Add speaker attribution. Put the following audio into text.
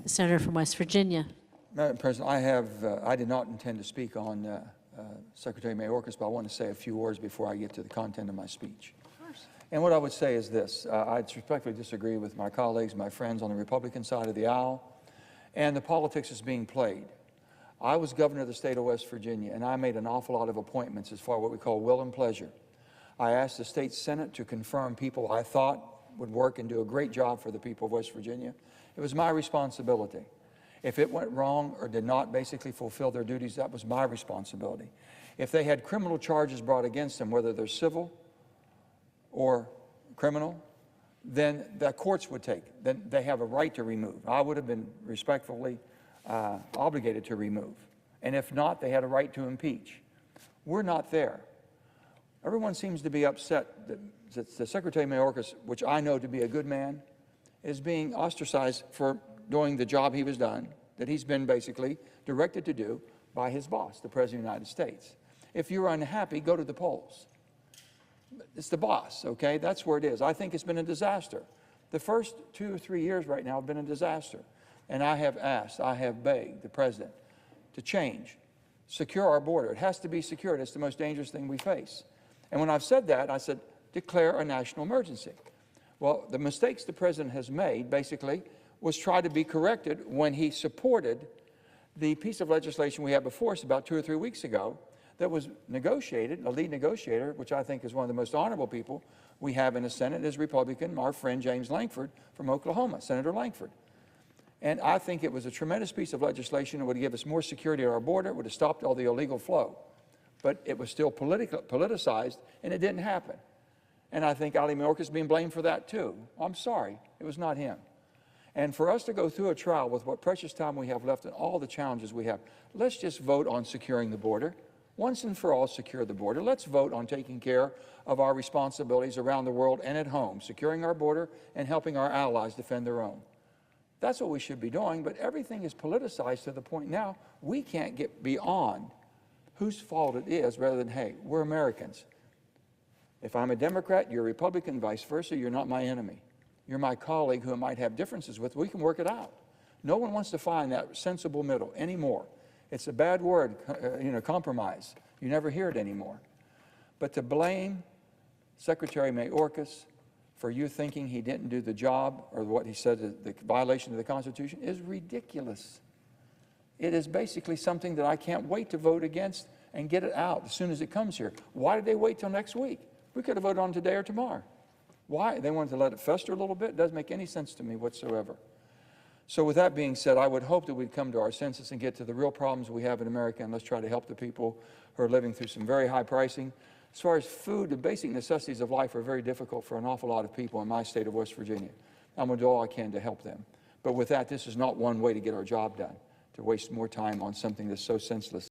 Speaker 1: The senator from West Virginia.
Speaker 2: Madam President, I did not intend to speak on Secretary Mayorkas, but I want to say a few words before I get to the content of my speech.
Speaker 1: Of course.
Speaker 2: And what I would say is this. I respectfully disagree with my colleagues, my friends on the Republican side of the aisle, and the politics is being played. I was governor of the state of West Virginia, and I made an awful lot of appointments as far as what we call will and pleasure. I asked the state Senate to confirm people I thought would work and do a great job for the people of West Virginia. It was my responsibility. If it went wrong or did not basically fulfill their duties, that was my responsibility. If they had criminal charges brought against them, whether they're civil or criminal, then the courts would take. Then they have a right to remove. I would have been respectfully obligated to remove. And if not, they had a right to impeach. We're not there. Everyone seems to be upset that the Secretary Mayorkas, which I know to be a good man, is being ostracized for doing the job he was done, that he's been basically directed to do by his boss, the President of the United States. If you're unhappy, go to the polls. It's the boss, okay? That's where it is. I think it's been a disaster. The first 2 or 3 years right now have been a disaster. And I have asked, I have begged the President to change, secure our border. It has to be secured. It's the most dangerous thing we face. And when I've said that, I said, declare a national emergency. Well, the mistakes the President has made, basically, was try to be corrected when he supported the piece of legislation we had before us about 2 or 3 weeks ago that was negotiated, a lead negotiator, which I think is one of the most honorable people we have in the Senate, is Republican, our friend James Lankford from Oklahoma, Senator Lankford. And I think it was a tremendous piece of legislation. It would give us more security at our border. It would have stopped all the illegal flow. But it was still politicized, and it didn't happen. And I think Ali Mayorkas is being blamed for that, too. I'm sorry. It was not him. And for us to go through a trial with what precious time we have left and all the challenges we have, let's just vote on securing the border. Once and for all, secure the border. Let's vote on taking care of our responsibilities around the world and at home, securing our border and helping our allies defend their own. That's what we should be doing, but everything is politicized to the point now we can't get beyond whose fault it is rather than, hey, we're Americans. If I'm a Democrat, you're a Republican, vice versa, you're not my enemy. You're my colleague who I might have differences with. We can work it out. No one wants to find that sensible middle anymore. It's a bad word, compromise. You never hear it anymore. But to blame Secretary Mayorkas for you thinking he didn't do the job or what he said, the violation of the Constitution, is ridiculous. It is basically something that I can't wait to vote against and get it out as soon as it comes here. Why did they wait till next week? We could have voted on today or tomorrow. Why? They wanted to let it fester a little bit? It doesn't make any sense to me whatsoever. So with that being said, I would hope that we'd come to our senses and get to the real problems we have in America, and let's try to help the people who are living through some very high pricing. As far as food, the basic necessities of life are very difficult for an awful lot of people in my state of West Virginia. I'm going to do all I can to help them. But with that, this is not one way to get our job done, to waste more time on something that's so senseless.